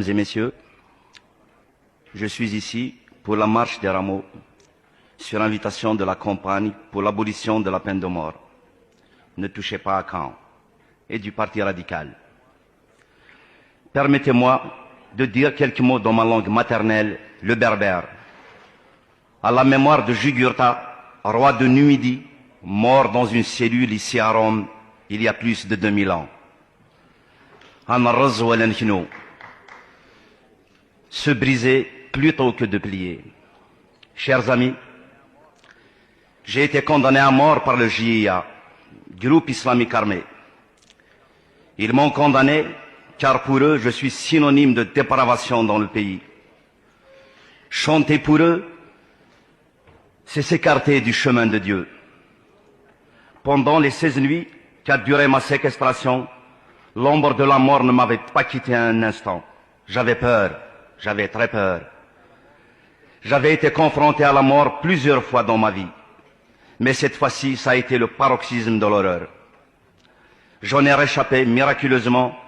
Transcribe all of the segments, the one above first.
Mesdames et Messieurs, je suis ici pour la marche des rameaux, sur invitation de la campagne pour l'abolition de la peine de mort. Ne touchez pas à Caen et du Parti radical. Permettez-moi de dire quelques mots dans ma langue maternelle, le berbère, à la mémoire de Jugurtha, roi de Numidie, mort dans une cellule ici à Rome il y a plus de 2000 ans. Se briser plutôt que de plier. Chers amis, j'ai été condamné à mort par le JIA, groupe islamique armé. Ils m'ont condamné car pour eux, je suis synonyme de dépravation dans le pays. Chanter pour eux, c'est s'écarter du chemin de Dieu. Pendant les 16 nuits qu'a duré ma séquestration, l'ombre de la mort ne m'avait pas quitté un instant. J'avais peur, j'avais très peur. J'avais été confronté à la mort plusieurs fois dans ma vie. Mais cette fois-ci, ça a été le paroxysme de l'horreur. J'en ai réchappé miraculeusement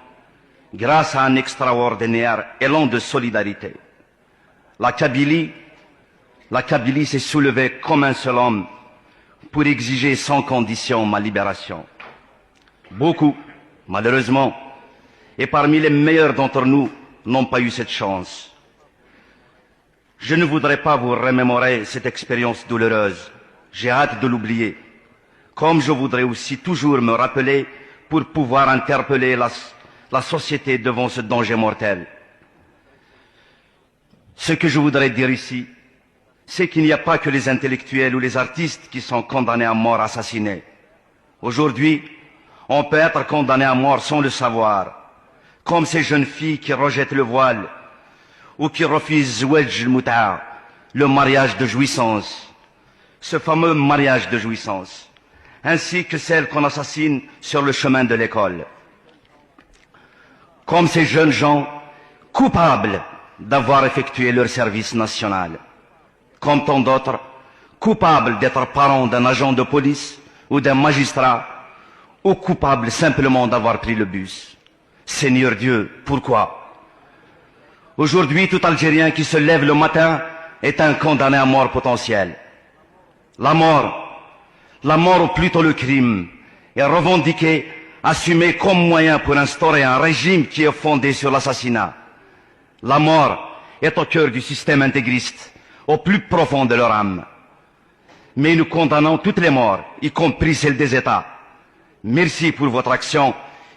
grâce à un extraordinaire élan de solidarité. La Kabylie s'est soulevée comme un seul homme pour exiger sans condition ma libération. Beaucoup, malheureusement, et parmi les meilleurs d'entre nous, n'ont pas eu cette chance. Je ne voudrais pas vous remémorer cette expérience douloureuse. J'ai hâte de l'oublier. Comme je voudrais aussi toujours me rappeler pour pouvoir interpeller la société devant ce danger mortel. Ce que je voudrais dire ici, c'est qu'il n'y a pas que les intellectuels ou les artistes qui sont condamnés à mort assassinés. Aujourd'hui, on peut être condamné à mort sans le savoir, comme ces jeunes filles qui rejettent le voile ou qui refusent le mariage de jouissance, ce fameux mariage de jouissance, ainsi que celles qu'on assassine sur le chemin de l'école. Comme ces jeunes gens coupables d'avoir effectué leur service national, comme tant d'autres coupables d'être parents d'un agent de police ou d'un magistrat, ou coupables simplement d'avoir pris le bus. Seigneur Dieu, pourquoi? Aujourd'hui, tout Algérien qui se lève le matin est un condamné à mort potentiel. La mort, ou plutôt le crime, est revendiquée, assumée comme moyen pour instaurer un régime qui est fondé sur l'assassinat. La mort est au cœur du système intégriste, au plus profond de leur âme. Mais nous condamnons toutes les morts, y compris celles des États. Merci pour votre action,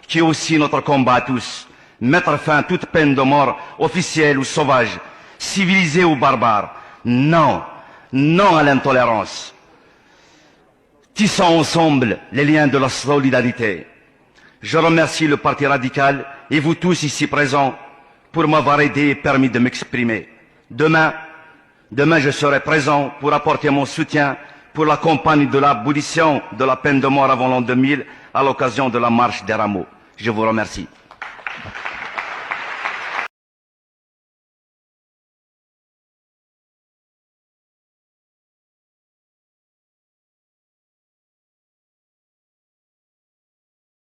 qui est aussi notre combat à tous. Mettre fin à toute peine de mort, officielle ou sauvage, civilisée ou barbare. Non, non à l'intolérance. Tissons ensemble les liens de la solidarité. Je remercie le Parti radical et vous tous ici présents pour m'avoir aidé et permis de m'exprimer. Demain, je serai présent pour apporter mon soutien pour la campagne de l'abolition de la peine de mort avant l'an 2000 à l'occasion de la marche des rameaux. Je vous remercie.